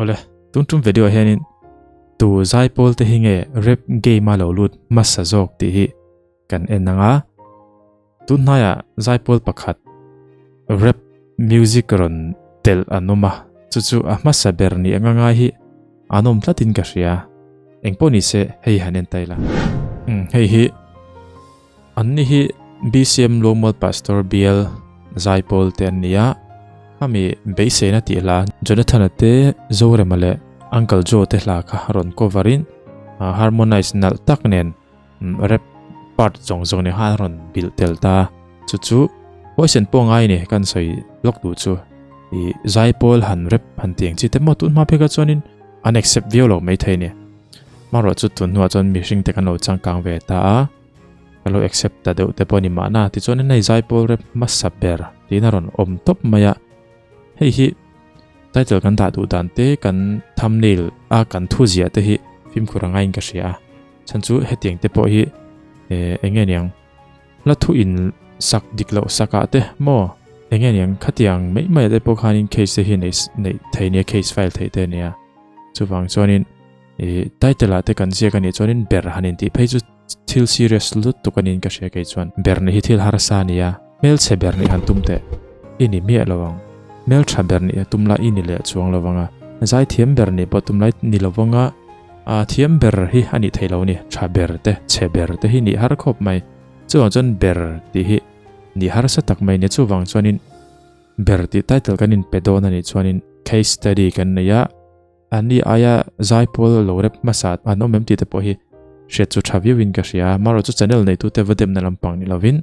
ole tum video hianin tu zaipawl te hinge rap game a lo lut hmasa zawk ti hi kan enanga tunhaya zaipawl pakhat rap music ron tel anoma chu hmasa ber ni anga hi anom tlatin ka ria engponi se hei hanen taila hei hi anni hi BCM lomal pastor BL zaipawl te ania ami beise na ti la Jonathan te zore male Uncle Joe te la ka ron coverin harmonize nal tak nen rap part zong ne ha ron bil tel ta chu voice and po ngai ne kan soi lok tu chu i zaipawl han rap han tiang chi te mo tun ma pheka chonin unaccept violo mai thai ne maro chu tun nuwa chon mi hring te kan lo changkang ve ta kalo accept ta deuh te poni ma na ti chonin nei zaipawl rap hmasa ber ti na ron om top maya hei hi title kan da du dan te kan thumbnail a kan thu zia te hi film khuranga in ka ria chanchu hetiang te po hi engeniang la thu in sak diklo saka te mo engeniang khatiang mai te po khanin case hi nei thainia case file thai te nia chuwang chonin title ate kan zia kan chonin ber hanin ti phei chu thil serious lut tu kanin ka ria ke chuan ber ni hi thil harsa nia mel che ber ni han tumte ini mi alawang mel tha ber ni tumla ini le chuang lawanga zai thiam ber ni patumlai ni lawanga a thiam ber hi ani theilo ni tha ber te che ber te hi ni har khop mai chuang chon ber ti hi ni har sa tak mai ne chuwang chuanin ber ti title kanin pedona ni chuanin case study kan ya ani aya zaipawl lo rep masat anomem ti te po hi she chu thaviu in ka ria maro chu channel nei tu te vadem na lampang ni lovin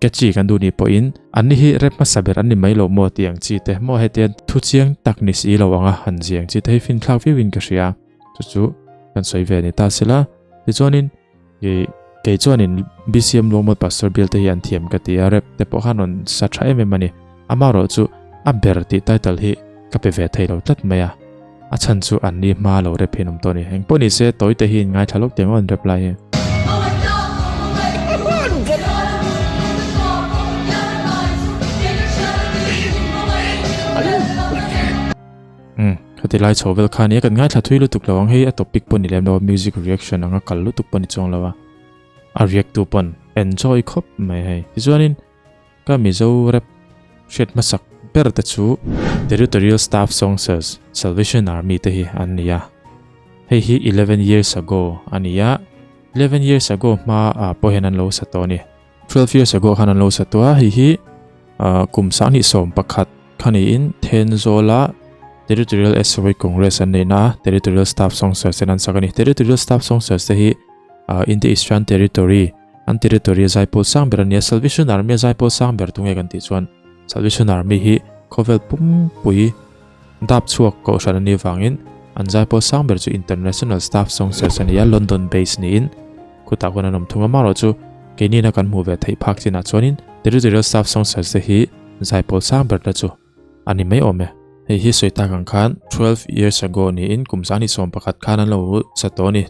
kechi kan du ni po in anni hi rep ma saber anni mai lo mo tiang chi te mo heten thu chiang takni si lo anga han jiang chi te fin thak vi win ka ria chu kan soi ve ni ta sila ti chonin ke chonin BCM lomal pastor bil te hian thiam ka ti rep te po hanon sa tha em mani amaro chu a ber ti title hi ka pe ve thei lo tat maya a chan chu anni ma lo rep hinum to ni heng poni se toi te hin ngai thalok tiang on reply he khati lai chauh vel khani kan ngai thla thui lu tuk lawang hei a topic pon ni lem lo music reaction anga kal lu tuk pon chong lawa a react tu pon enjoy khop mai hei tichuanin ka mi zo rap shet masak ber ta chu territorial staff songsters Salvation Army te hi ania hei hi 11 years ago ania 11 years ago ma pohenan lo satoni 12 years ago hanan lo satwa hi kumsa ni som pakhat khani in then zola Territorial SOA Congress and na Territorial Staff Songsters and Sakani Territorial Staff Songsters hi in the Eastern Territory and Territory Zaipawl Sangber and Salvation Army Zaipawl Sangber tunge kan ti chuan Salvation Army hi kovel pum pui dap chuak ko shan ni wangin an Zaipawl Sangber chu International Staff Songsters and ya London base ni in kuta kona nom thunga maro chu keini na kan mu ve thei phak china chuanin Territorial Staff Songsters hi Zaipawl Sangber ta chu ani mai ome hei hi soita kang khan 12 years ago ni in kumsani som pakhat khan an lo satoni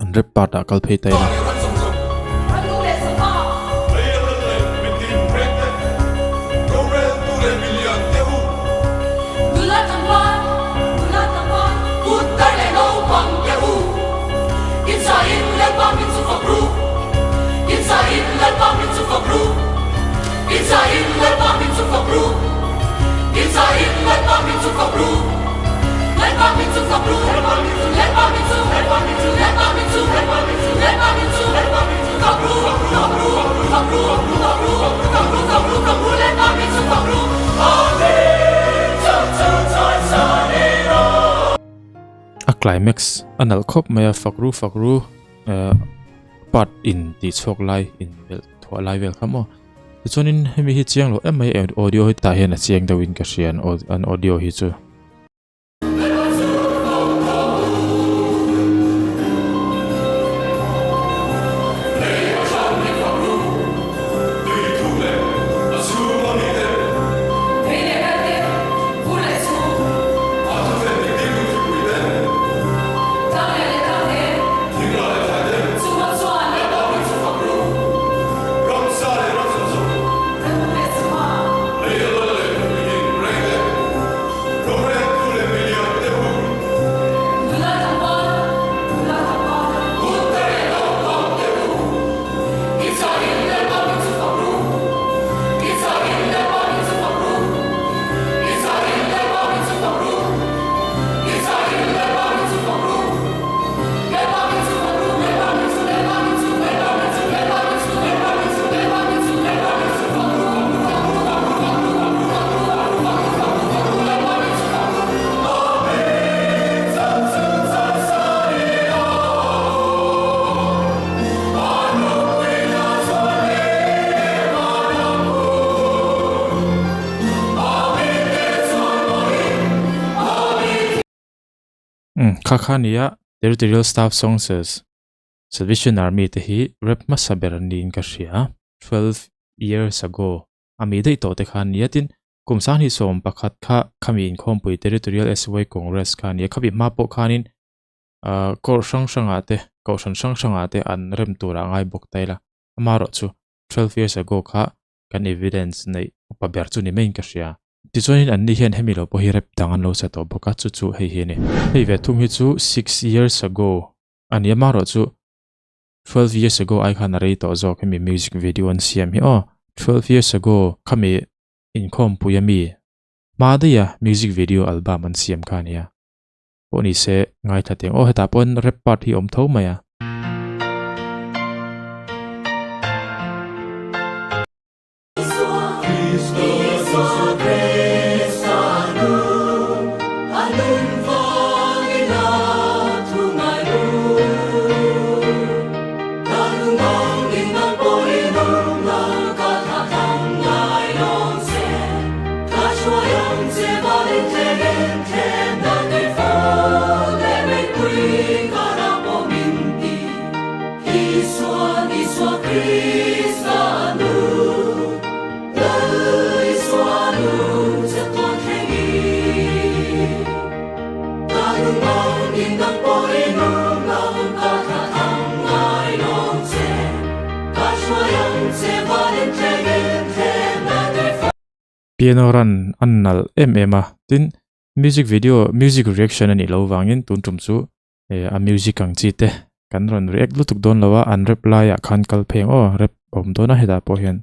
an rep part a kal phei tai na a climax anal khop maya fakru part in ti chok lai in vel thwa lai vel khamo chuanin hemi hi chiang lo emai audio hi ta hian a chiang dawin ka hrian an audio hi chu Kakhania Territorial Staff Services Army te hi rep masaber nin ka hria 12 years ago ami dei to te khan yatin kumsan hi som pakhat kha khamin khompui Territorial SY Congress khan ya khabi mapo khanin kor sang ate kausan sang ate an rem tura ngai bok taila amaro chu 12 years ago kha kan evidence nei paber chu ni main ka hria ti chuanin an ni hian hemilo po hi rep dangan lo sa to boka chu hei hi ni hei ve thum hi chu 6 years ago ani amaro chu 12 years ago I khan rei to zawk hemi music video an siam hi 12 years ago khami in khom puyami ma dia music video album an siam khania poni se ngai thateng heta pon rep part hi om tho maya piano run annal tin music video music reaction ani lo wangin tun tum chu a music ang chi te kan ron react lutuk don lawa an reply a khan kal pheng rep om dona heda po hian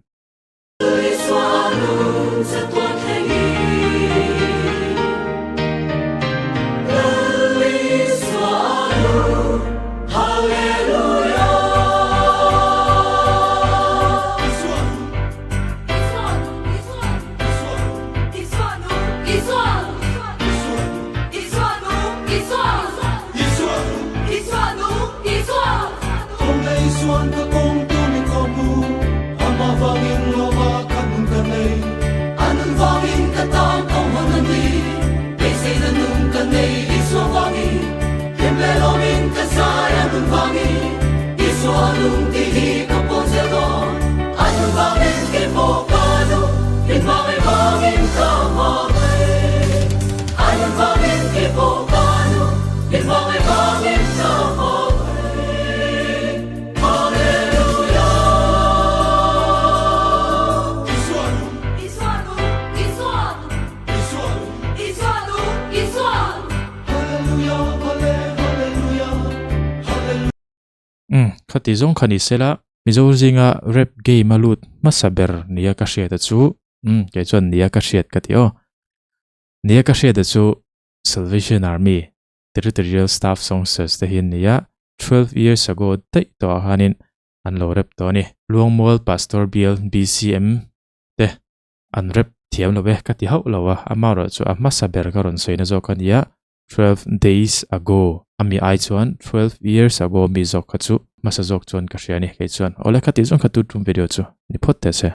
khati zong khani sela mizo zinga rep game alut masaber nia ka hriat chu ke chon nia ka hriat ka ti nia ka hriat chu Salvation Army Territorial Staff Services te hin nia 12 years ago te to hanin an lo rep to ni luangmol pastor bill BCM te an rep thiam lo ve ka ti hau lawa amaro chu a masaber ka ron soina zo kan ya 12 days ago ami ai chuan 12 years ago mi zok kha chu masa zok chuan ka hriani ke chuan ola khati zong khatu tum video chu ni phot te se